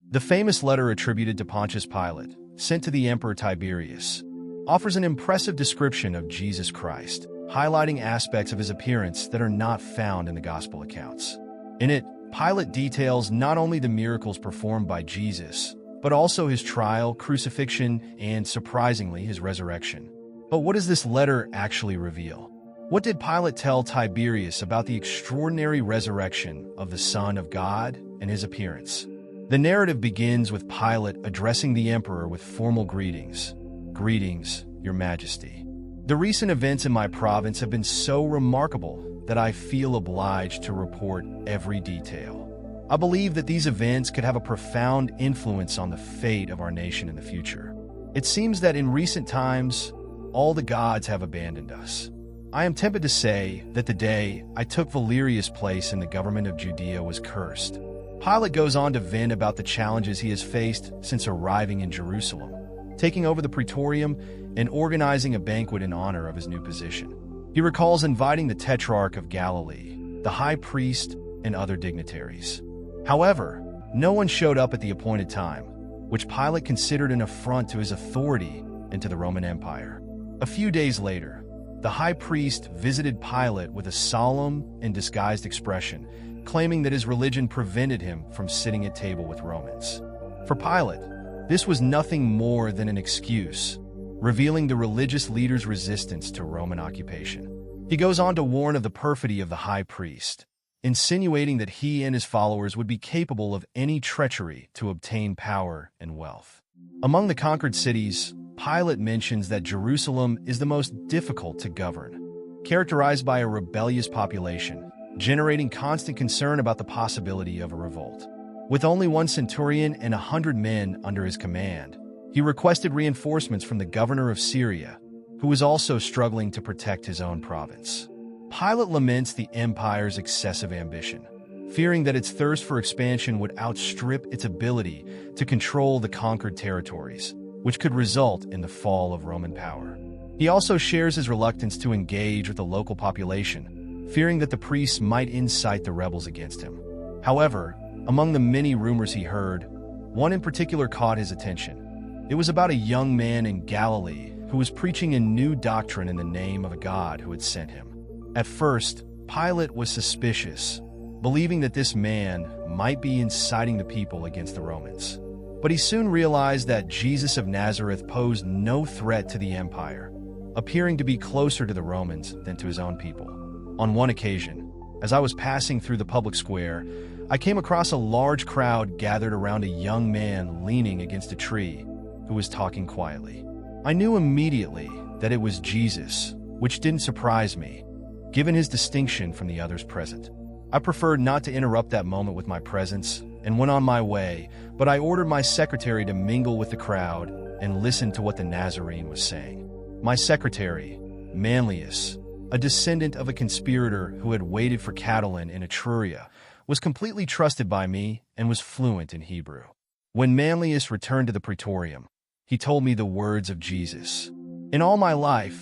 The famous letter attributed to Pontius Pilate, sent to the Emperor Tiberius, offers an impressive description of Jesus Christ, highlighting aspects of his appearance that are not found in the Gospel accounts. In it, Pilate details not only the miracles performed by Jesus, but also his trial, crucifixion, and, surprisingly, his resurrection. But what does this letter actually reveal? What did Pilate tell Tiberius about the extraordinary resurrection of the Son of God and his appearance? The narrative begins with Pilate addressing the emperor with formal greetings. "Greetings, Your Majesty. The recent events in my province have been so remarkable that I feel obliged to report every detail. I believe that these events could have a profound influence on the fate of our nation in the future. It seems that in recent times, all the gods have abandoned us. I am tempted to say that the day I took Valerius' place in the government of Judea was cursed." Pilate goes on to vent about the challenges he has faced since arriving in Jerusalem, taking over the Praetorium and organizing a banquet in honor of his new position. He recalls inviting the Tetrarch of Galilee, the high priest, and other dignitaries. However, no one showed up at the appointed time, which Pilate considered an affront to his authority and to the Roman Empire. A few days later, the high priest visited Pilate with a solemn and disguised expression, claiming that his religion prevented him from sitting at table with Romans. For Pilate, this was nothing more than an excuse, revealing the religious leader's resistance to Roman occupation. He goes on to warn of the perfidy of the high priest, insinuating that he and his followers would be capable of any treachery to obtain power and wealth. Among the conquered cities, Pilate mentions that Jerusalem is the most difficult to govern, characterized by a rebellious population, generating constant concern about the possibility of a revolt. With only one centurion and 100 men under his command, he requested reinforcements from the governor of Syria, who was also struggling to protect his own province. Pilate laments the empire's excessive ambition, fearing that its thirst for expansion would outstrip its ability to control the conquered territories, which could result in the fall of Roman power. He also shares his reluctance to engage with the local population, fearing that the priests might incite the rebels against him. However, among the many rumors he heard, one in particular caught his attention. It was about a young man in Galilee who was preaching a new doctrine in the name of a God who had sent him. At first, Pilate was suspicious, believing that this man might be inciting the people against the Romans. But he soon realized that Jesus of Nazareth posed no threat to the empire, appearing to be closer to the Romans than to his own people. On one occasion, as I was passing through the public square, I came across a large crowd gathered around a young man leaning against a tree who was talking quietly. I knew immediately that it was Jesus, which didn't surprise me, given his distinction from the others present. I preferred not to interrupt that moment with my presence and went on my way, but I ordered my secretary to mingle with the crowd and listen to what the Nazarene was saying. My secretary, Manlius, a descendant of a conspirator who had waited for Catiline in Etruria, was completely trusted by me and was fluent in Hebrew. When Manlius returned to the Praetorium, he told me the words of Jesus. In all my life,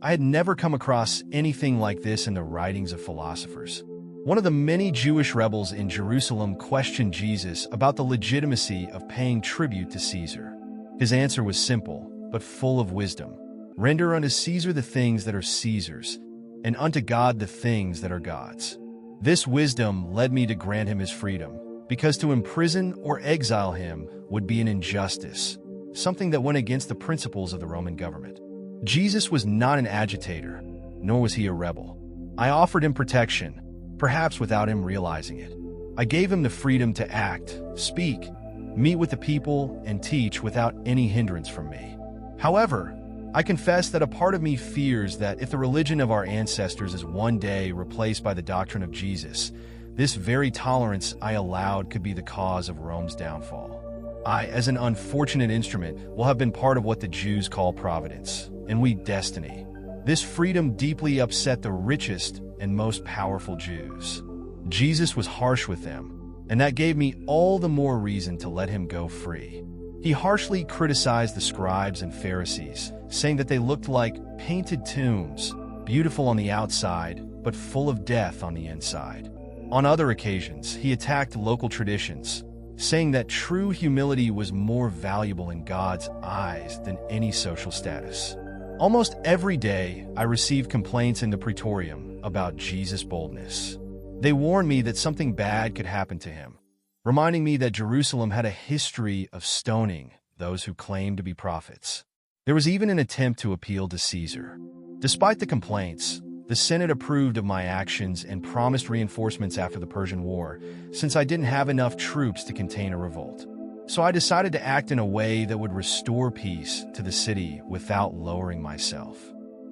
I had never come across anything like this in the writings of philosophers. One of the many Jewish rebels in Jerusalem questioned Jesus about the legitimacy of paying tribute to Caesar. His answer was simple, but full of wisdom. Render unto Caesar the things that are Caesar's, and unto God the things that are God's. This wisdom led me to grant him his freedom, because to imprison or exile him would be an injustice, something that went against the principles of the Roman government. Jesus was not an agitator, nor was he a rebel. I offered him protection, perhaps without him realizing it. I gave him the freedom to act, speak, meet with the people, and teach without any hindrance from me. However, I confess that a part of me fears that if the religion of our ancestors is one day replaced by the doctrine of Jesus, this very tolerance I allowed could be the cause of Rome's downfall. I, as an unfortunate instrument, will have been part of what the Jews call providence, and we destiny. This freedom deeply upset the richest and most powerful Jews. Jesus was harsh with them, and that gave me all the more reason to let him go free. He harshly criticized the scribes and Pharisees, saying that they looked like painted tombs, beautiful on the outside, but full of death on the inside. On other occasions, he attacked local traditions, saying that true humility was more valuable in God's eyes than any social status. Almost every day, I received complaints in the Praetorium about Jesus' boldness. They warned me that something bad could happen to him, reminding me that Jerusalem had a history of stoning those who claimed to be prophets. There was even an attempt to appeal to Caesar. Despite the complaints, the Senate approved of my actions and promised reinforcements after the Persian War, since I didn't have enough troops to contain a revolt. So I decided to act in a way that would restore peace to the city without lowering myself.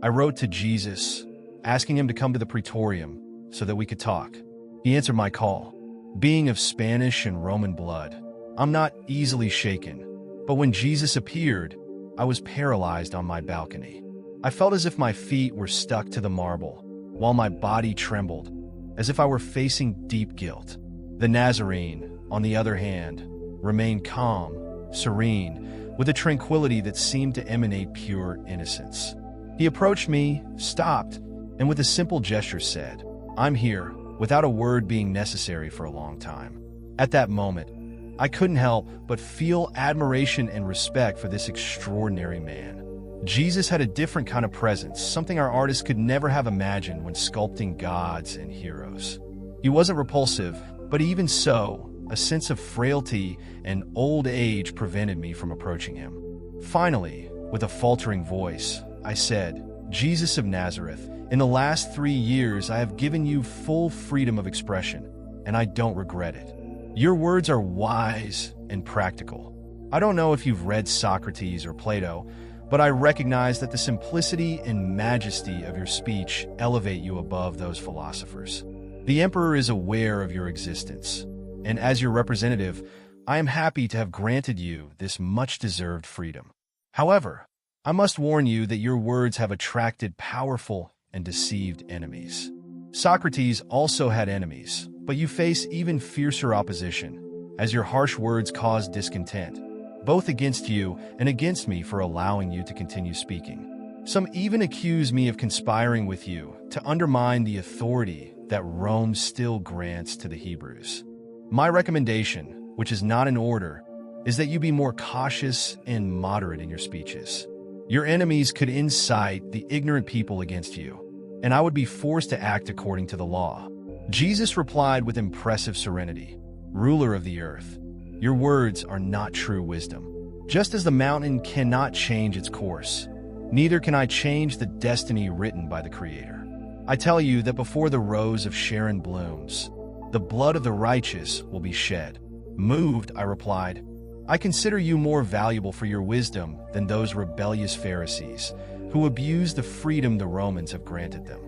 I wrote to Jesus, asking him to come to the Praetorium so that we could talk. He answered my call. Being of Spanish and Roman blood, I'm not easily shaken, but when Jesus appeared, I was paralyzed on my balcony. I felt as if my feet were stuck to the marble, while my body trembled, as if I were facing deep guilt. The Nazarene, on the other hand, remained calm, serene, with a tranquility that seemed to emanate pure innocence. He approached me, stopped, and with a simple gesture said, "I'm here," without a word being necessary for a long time. At that moment, I couldn't help but feel admiration and respect for this extraordinary man. Jesus had a different kind of presence, something our artists could never have imagined when sculpting gods and heroes. He wasn't repulsive, but even so, a sense of frailty and old age prevented me from approaching him. Finally, with a faltering voice, I said, "Jesus of Nazareth, in the last 3 years I have given you full freedom of expression, and I don't regret it. Your words are wise and practical. I don't know if you've read Socrates or Plato, but I recognize that the simplicity and majesty of your speech elevate you above those philosophers. The emperor is aware of your existence, and as your representative, I am happy to have granted you this much-deserved freedom. However, I must warn you that your words have attracted powerful and deceived enemies. Socrates also had enemies, but you face even fiercer opposition, as your harsh words cause discontent, both against you and against me for allowing you to continue speaking. Some even accuse me of conspiring with you to undermine the authority that Rome still grants to the Hebrews. My recommendation, which is not an order, is that you be more cautious and moderate in your speeches. Your enemies could incite the ignorant people against you, and I would be forced to act according to the law." Jesus replied with impressive serenity, "Ruler of the earth, your words are not true wisdom. Just as the mountain cannot change its course, neither can I change the destiny written by the Creator. I tell you that before the rose of Sharon blooms, the blood of the righteous will be shed." Moved, I replied, "I consider you more valuable for your wisdom than those rebellious Pharisees who abuse the freedom the Romans have granted them.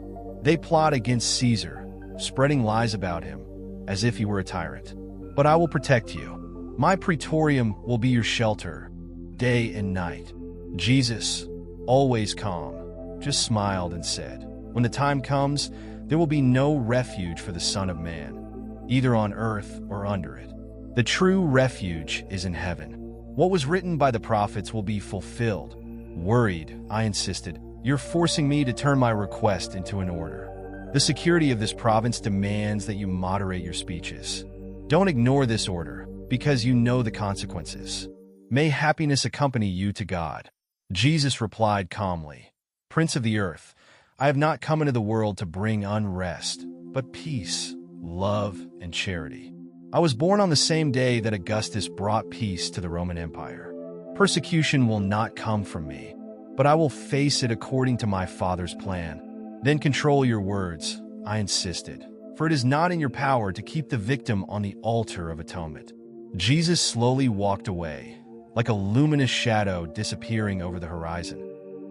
They plot against Caesar, spreading lies about him, as if he were a tyrant. But I will protect you. My Praetorium will be your shelter, day and night." Jesus, always calm, just smiled and said, "When the time comes, there will be no refuge for the Son of Man, either on earth or under it. The true refuge is in heaven. What was written by the prophets will be fulfilled." Worried, I insisted, "You're forcing me to turn my request into an order. The security of this province demands that you moderate your speeches. Don't ignore this order, because you know the consequences. May happiness accompany you to God." Jesus replied calmly, "Prince of the earth, I have not come into the world to bring unrest, but peace, love, and charity. I was born on the same day that Augustus brought peace to the Roman Empire. Persecution will not come from me, but I will face it according to my Father's plan. Then control your words," I insisted, "for it is not in your power to keep the victim on the altar of atonement." Jesus slowly walked away, like a luminous shadow disappearing over the horizon.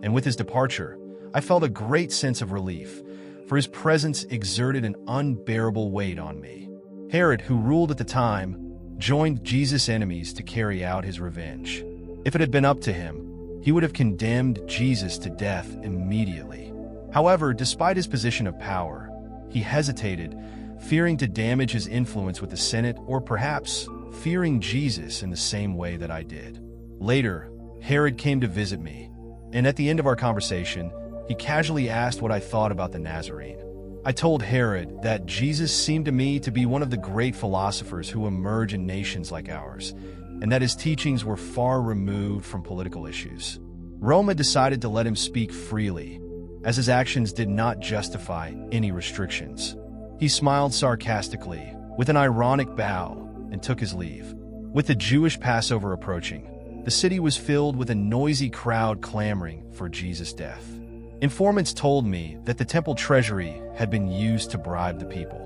And with his departure, I felt a great sense of relief, for his presence exerted an unbearable weight on me. Herod, who ruled at the time, joined Jesus' enemies to carry out his revenge. If it had been up to him, he would have condemned Jesus to death immediately. However, despite his position of power, he hesitated, fearing to damage his influence with the Senate, or perhaps fearing Jesus in the same way that I did. Later, Herod came to visit me, and at the end of our conversation, he casually asked what I thought about the Nazarene. I told Herod that Jesus seemed to me to be one of the great philosophers who emerge in nations like ours, and that his teachings were far removed from political issues. Rome had decided to let him speak freely, as his actions did not justify any restrictions. He smiled sarcastically, with an ironic bow, and took his leave. With the Jewish Passover approaching, the city was filled with a noisy crowd clamoring for Jesus' death. Informants told me that the temple treasury had been used to bribe the people.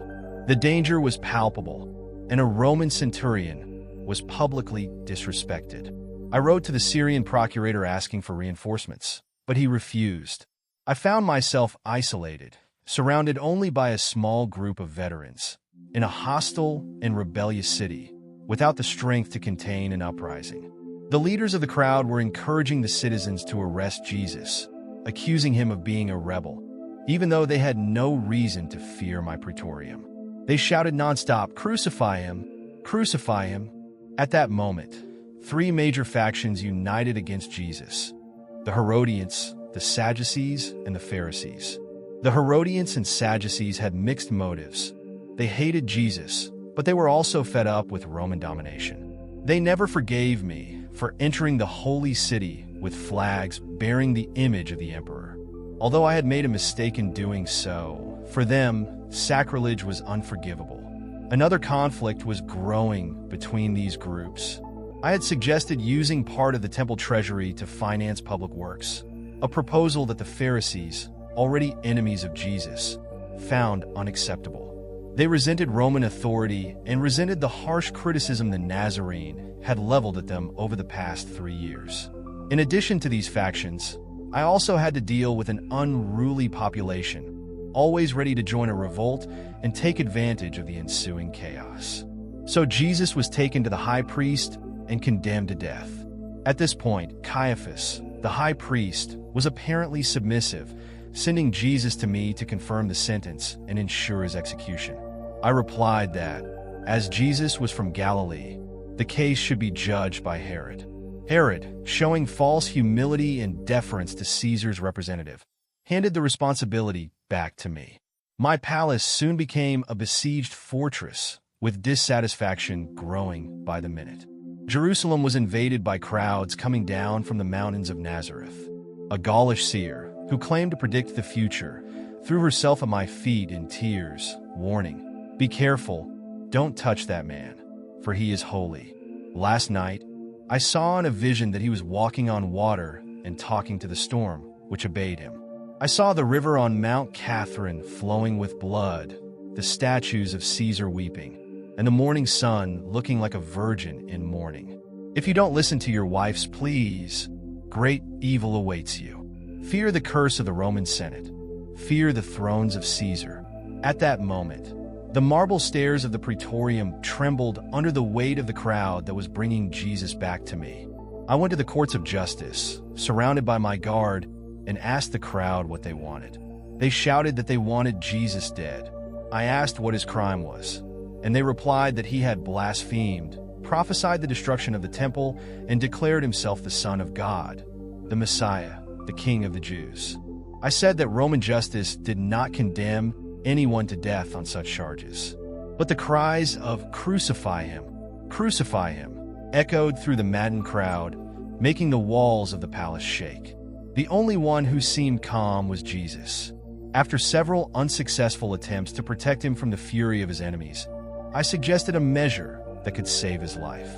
The danger was palpable, and a Roman centurion was publicly disrespected. I wrote to the Syrian procurator asking for reinforcements, but he refused. I found myself isolated, surrounded only by a small group of veterans, in a hostile and rebellious city, without the strength to contain an uprising. The leaders of the crowd were encouraging the citizens to arrest Jesus, accusing him of being a rebel, even though they had no reason to fear my praetorium. They shouted nonstop, "Crucify him! Crucify him!" At that moment, three major factions united against Jesus: the Herodians, the Sadducees, and the Pharisees. The Herodians and Sadducees had mixed motives. They hated Jesus, but they were also fed up with Roman domination. They never forgave me for entering the holy city with flags bearing the image of the emperor. Although I had made a mistake in doing so, for them, sacrilege was unforgivable. Another conflict was growing between these groups. I had suggested using part of the temple treasury to finance public works, a proposal that the Pharisees, already enemies of Jesus, found unacceptable. They resented Roman authority and resented the harsh criticism the Nazarene had leveled at them over the past 3 years. In addition to these factions, I also had to deal with an unruly population, always ready to join a revolt and take advantage of the ensuing chaos. So Jesus was taken to the high priest and condemned to death. At this point, Caiaphas, the high priest, was apparently submissive, sending Jesus to me to confirm the sentence and ensure his execution. I replied that, as Jesus was from Galilee, the case should be judged by Herod. Herod, showing false humility and deference to Caesar's representative, handed the responsibility back to me. My palace soon became a besieged fortress, with dissatisfaction growing by the minute. Jerusalem was invaded by crowds coming down from the mountains of Nazareth. A Gaulish seer, who claimed to predict the future, threw herself at my feet in tears, warning, "Be careful, don't touch that man, for he is holy." Last night, I saw in a vision that he was walking on water and talking to the storm, which obeyed him. I saw the river on Mount Catherine flowing with blood, the statues of Caesar weeping, and the morning sun looking like a virgin in mourning. If you don't listen to your wives, please, great evil awaits you. Fear the curse of the Roman Senate. Fear the thrones of Caesar. At that moment, the marble stairs of the Praetorium trembled under the weight of the crowd that was bringing Jesus back to me. I went to the courts of justice, surrounded by my guard, and asked the crowd what they wanted. They shouted that they wanted Jesus dead. I asked what his crime was, and they replied that he had blasphemed, prophesied the destruction of the temple, and declared himself the Son of God, the Messiah, the King of the Jews. I said that Roman justice did not condemn anyone to death on such charges. But the cries of "Crucify him! Crucify him!" echoed through the maddened crowd, making the walls of the palace shake. The only one who seemed calm was Jesus. After several unsuccessful attempts to protect him from the fury of his enemies, I suggested a measure that could save his life.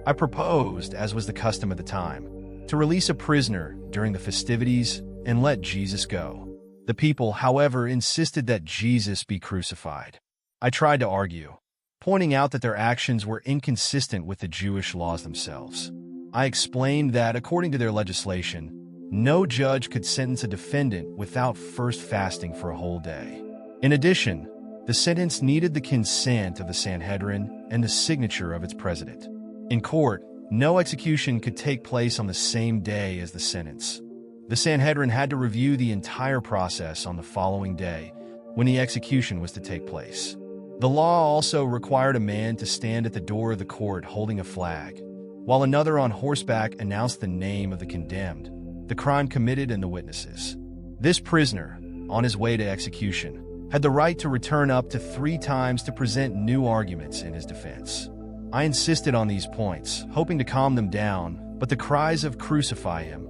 I proposed, as was the custom at the time, to release a prisoner during the festivities and let Jesus go. The people, however, insisted that Jesus be crucified. I tried to argue, pointing out that their actions were inconsistent with the Jewish laws themselves. I explained that, according to their legislation, no judge could sentence a defendant without first fasting for a whole day. In addition, the sentence needed the consent of the Sanhedrin and the signature of its president. In court, no execution could take place on the same day as the sentence. The Sanhedrin had to review the entire process on the following day, when the execution was to take place. The law also required a man to stand at the door of the court holding a flag, while another on horseback announced the name of the condemned, the crime committed, and the witnesses. This prisoner, on his way to execution, had the right to return up to 3 times to present new arguments in his defense. I insisted on these points, hoping to calm them down, but the cries of crucify him,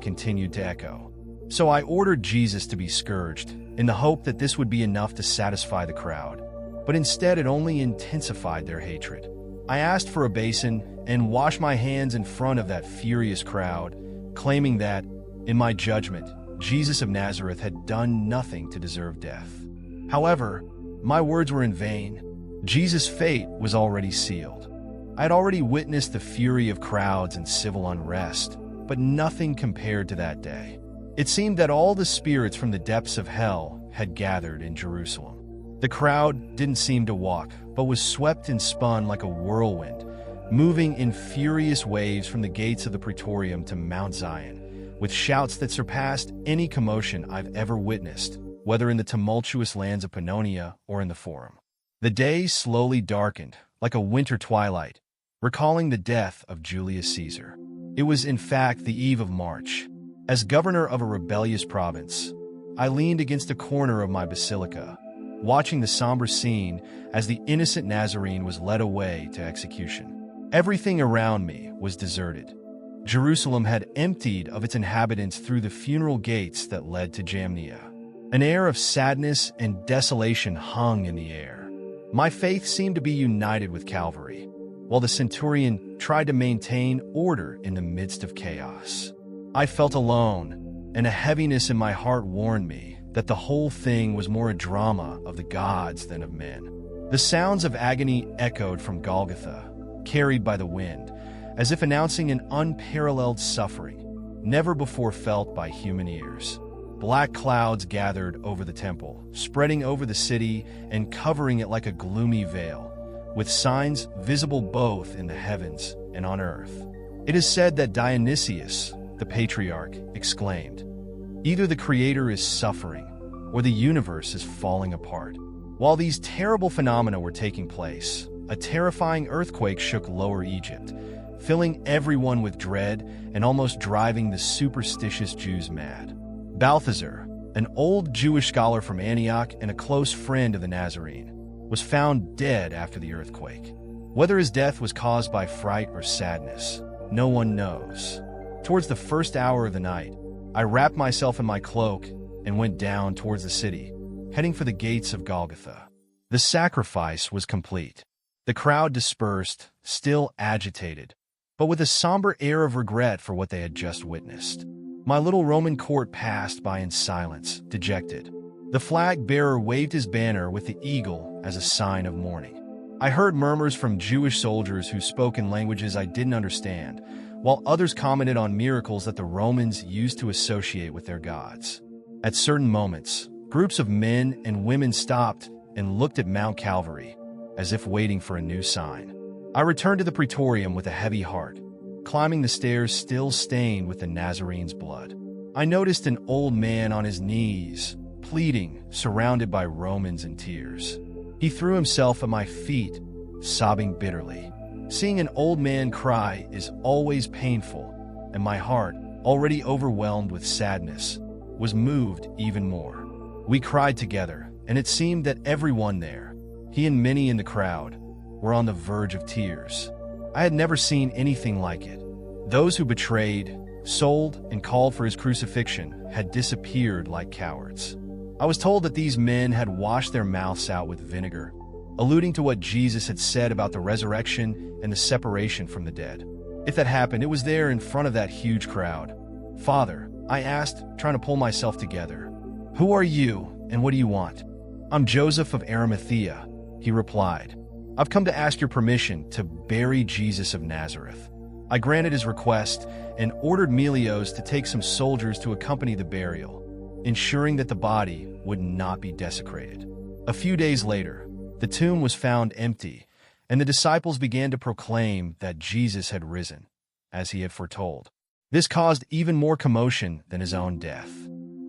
continued to echo. So I ordered Jesus to be scourged, in the hope that this would be enough to satisfy the crowd. But instead it only intensified their hatred. I asked for a basin and washed my hands in front of that furious crowd, claiming that, in my judgment, Jesus of Nazareth had done nothing to deserve death. However, my words were in vain. Jesus' fate was already sealed. I had already witnessed the fury of crowds and civil unrest, but nothing compared to that day. It seemed that all the spirits from the depths of hell had gathered in Jerusalem. The crowd didn't seem to walk, but was swept and spun like a whirlwind, moving in furious waves from the gates of the Praetorium to Mount Zion, with shouts that surpassed any commotion I've ever witnessed, whether in the tumultuous lands of Pannonia or in the Forum. The day slowly darkened, like a winter twilight, recalling the death of Julius Caesar. It was in fact the eve of March. As governor of a rebellious province, I leaned against a corner of my basilica, watching the somber scene as the innocent Nazarene was led away to execution. Everything around me was deserted. Jerusalem had emptied of its inhabitants through the funeral gates that led to Jamnia. An air of sadness and desolation hung in the air. My faith seemed to be united with Calvary, while the centurion tried to maintain order in the midst of chaos. I felt alone, and a heaviness in my heart warned me that the whole thing was more a drama of the gods than of men. The sounds of agony echoed from Golgotha, carried by the wind, as if announcing an unparalleled suffering, never before felt by human ears. Black clouds gathered over the temple, spreading over the city and covering it like a gloomy veil, with signs visible both in the heavens and on earth. It is said that Dionysius, the patriarch, exclaimed, "Either the Creator is suffering, or the universe is falling apart." While these terrible phenomena were taking place, a terrifying earthquake shook Lower Egypt, filling everyone with dread and almost driving the superstitious Jews mad. Balthazar, an old Jewish scholar from Antioch and a close friend of the Nazarene, was found dead after the earthquake. Whether his death was caused by fright or sadness, no one knows. Towards the first hour of the night, I wrapped myself in my cloak and went down towards the city, heading for the gates of Golgotha. The sacrifice was complete. The crowd dispersed, still agitated, but with a somber air of regret for what they had just witnessed. My little Roman court passed by in silence, dejected. The flag-bearer waved his banner with the eagle as a sign of mourning. I heard murmurs from Jewish soldiers who spoke in languages I didn't understand, while others commented on miracles that the Romans used to associate with their gods. At certain moments, groups of men and women stopped and looked at Mount Calvary, as if waiting for a new sign. I returned to the Praetorium with a heavy heart, climbing the stairs still stained with the Nazarene's blood. I noticed an old man on his knees, pleading, surrounded by Romans in tears. He threw himself at my feet, sobbing bitterly. Seeing an old man cry is always painful, and my heart, already overwhelmed with sadness, was moved even more. We cried together, and it seemed that everyone there, he and many in the crowd, were on the verge of tears. I had never seen anything like it. Those who betrayed, sold, and called for his crucifixion had disappeared like cowards. I was told that these men had washed their mouths out with vinegar, alluding to what Jesus had said about the resurrection and the separation from the dead. If that happened, it was there in front of that huge crowd. "Father," I asked, trying to pull myself together, "who are you, and what do you want?" "I'm Joseph of Arimathea," he replied. "I've come to ask your permission to bury Jesus of Nazareth." I granted his request and ordered Melios to take some soldiers to accompany the burial, ensuring that the body would not be desecrated. A few days later, the tomb was found empty, and the disciples began to proclaim that Jesus had risen, as he had foretold. This caused even more commotion than his own death.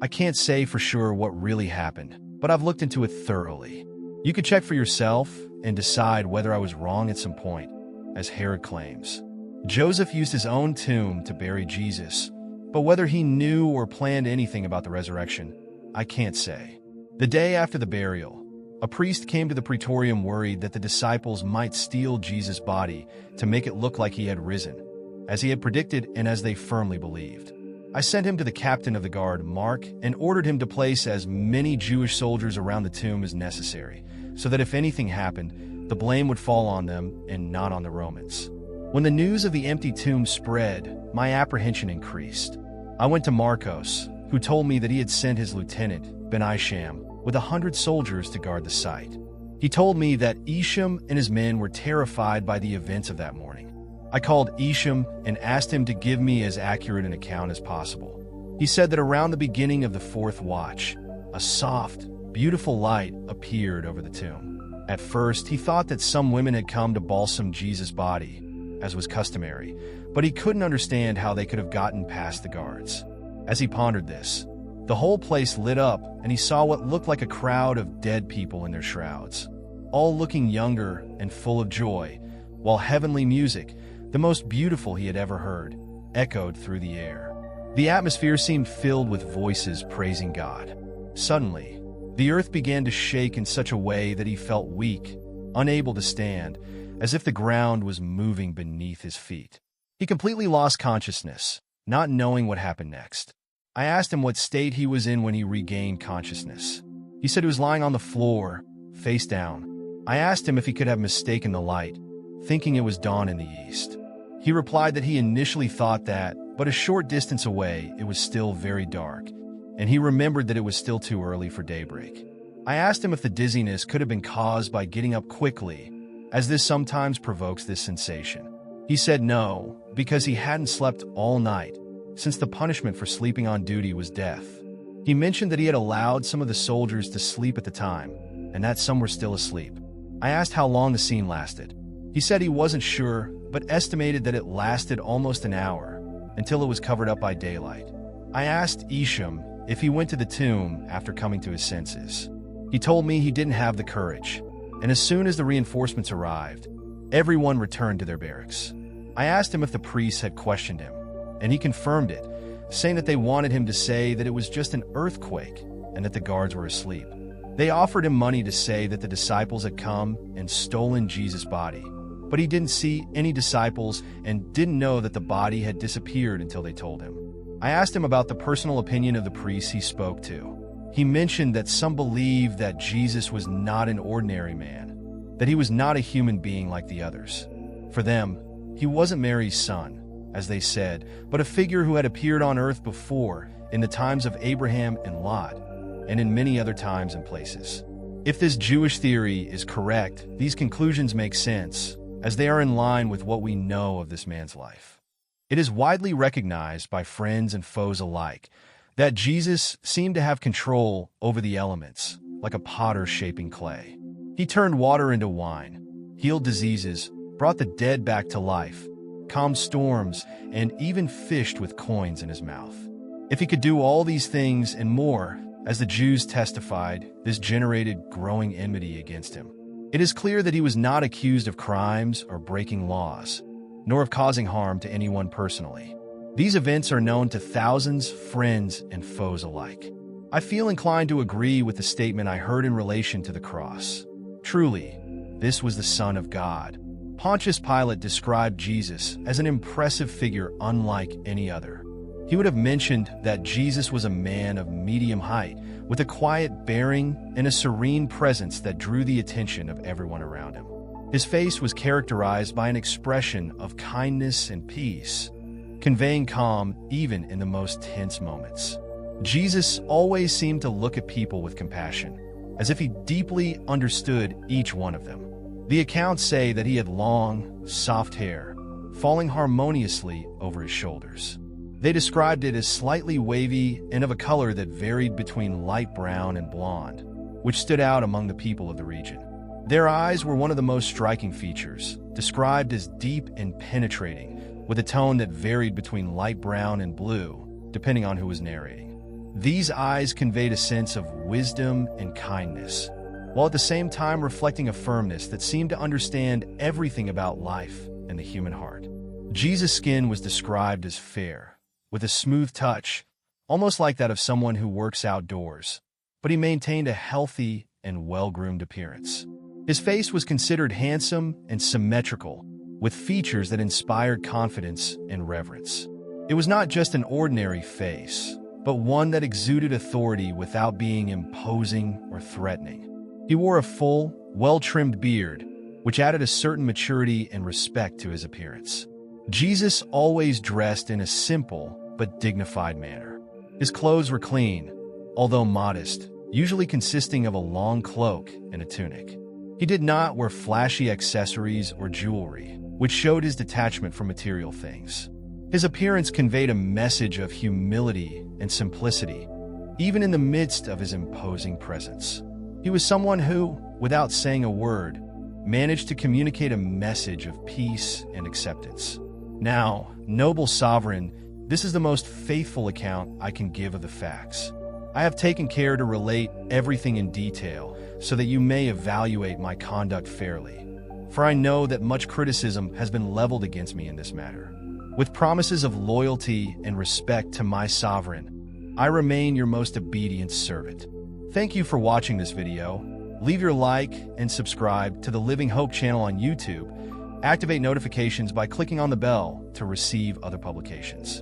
I can't say for sure what really happened, but I've looked into it thoroughly. You could check for yourself and decide whether I was wrong at some point, as Herod claims. Joseph used his own tomb to bury Jesus, but whether he knew or planned anything about the resurrection, I can't say. The day after the burial, a priest came to the praetorium worried that the disciples might steal Jesus' body to make it look like he had risen, as he had predicted and as they firmly believed. I sent him to the captain of the guard, Mark, and ordered him to place as many Jewish soldiers around the tomb as necessary, so that if anything happened, the blame would fall on them and not on the Romans. When the news of the empty tomb spread, my apprehension increased. I went to Marcos, who told me that he had sent his lieutenant, Ben Isham, with 100 soldiers to guard the site. He told me that Isham and his men were terrified by the events of that morning. I called Isham and asked him to give me as accurate an account as possible. He said that around the beginning of the fourth watch, a soft, beautiful light appeared over the tomb. At first, he thought that some women had come to balsam Jesus' body, as was customary, but he couldn't understand how they could have gotten past the guards. As he pondered this, the whole place lit up, and he saw what looked like a crowd of dead people in their shrouds, all looking younger and full of joy, while heavenly music, the most beautiful he had ever heard, echoed through the air. The atmosphere seemed filled with voices praising God. Suddenly, the earth began to shake in such a way that he felt weak, unable to stand, as if the ground was moving beneath his feet. He completely lost consciousness, not knowing what happened next. I asked him what state he was in when he regained consciousness. He said he was lying on the floor, face down. I asked him if he could have mistaken the light, thinking it was dawn in the east. He replied that he initially thought that, but a short distance away, it was still very dark, and he remembered that it was still too early for daybreak. I asked him if the dizziness could have been caused by getting up quickly, as this sometimes provokes this sensation. He said no, because he hadn't slept all night, since the punishment for sleeping on duty was death. He mentioned that he had allowed some of the soldiers to sleep at the time, and that some were still asleep. I asked how long the scene lasted. He said he wasn't sure, but estimated that it lasted almost an hour, until it was covered up by daylight. I asked Isham if he went to the tomb after coming to his senses. He told me he didn't have the courage, and as soon as the reinforcements arrived, everyone returned to their barracks. I asked him if the priests had questioned him, and he confirmed it, saying that they wanted him to say that it was just an earthquake and that the guards were asleep. They offered him money to say that the disciples had come and stolen Jesus' body, but he didn't see any disciples and didn't know that the body had disappeared until they told him. I asked him about the personal opinion of the priests he spoke to. He mentioned that some believed that Jesus was not an ordinary man, that he was not a human being like the others. For them, he wasn't Mary's son, as they said, but a figure who had appeared on earth before, in the times of Abraham and Lot, and in many other times and places. If this Jewish theory is correct, these conclusions make sense, as they are in line with what we know of this man's life. It is widely recognized by friends and foes alike that Jesus seemed to have control over the elements, like a potter shaping clay. He turned water into wine, healed diseases, brought the dead back to life, calmed storms, and even fished with coins in his mouth. If he could do all these things and more, as the Jews testified, this generated growing enmity against him. It is clear that he was not accused of crimes or breaking laws, nor of causing harm to anyone personally. These events are known to thousands, friends, and foes alike. I feel inclined to agree with the statement I heard in relation to the cross. Truly, this was the Son of God. Pontius Pilate described Jesus as an impressive figure unlike any other. He would have mentioned that Jesus was a man of medium height, with a quiet bearing and a serene presence that drew the attention of everyone around him. His face was characterized by an expression of kindness and peace, conveying calm even in the most tense moments. Jesus always seemed to look at people with compassion, as if he deeply understood each one of them. The accounts say that he had long, soft hair, falling harmoniously over his shoulders. They described it as slightly wavy and of a color that varied between light brown and blonde, which stood out among the people of the region. Their eyes were one of the most striking features, described as deep and penetrating, with a tone that varied between light brown and blue, depending on who was narrating. These eyes conveyed a sense of wisdom and kindness, while at the same time reflecting a firmness that seemed to understand everything about life and the human heart. Jesus' skin was described as fair, with a smooth touch, almost like that of someone who works outdoors, but he maintained a healthy and well-groomed appearance. His face was considered handsome and symmetrical, with features that inspired confidence and reverence. It was not just an ordinary face, but one that exuded authority without being imposing or threatening. He wore a full, well-trimmed beard, which added a certain maturity and respect to his appearance. Jesus always dressed in a simple but dignified manner. His clothes were clean, although modest, usually consisting of a long cloak and a tunic. He did not wear flashy accessories or jewelry, which showed his detachment from material things. His appearance conveyed a message of humility and simplicity, even in the midst of his imposing presence. He was someone who, without saying a word, managed to communicate a message of peace and acceptance. Now, noble sovereign, this is the most faithful account I can give of the facts. I have taken care to relate everything in detail so that you may evaluate my conduct fairly, for I know that much criticism has been leveled against me in this matter. With promises of loyalty and respect to my sovereign, I remain your most obedient servant. Thank you for watching this video. Leave your like and subscribe to the Living Hope channel on YouTube. Activate notifications by clicking on the bell to receive other publications.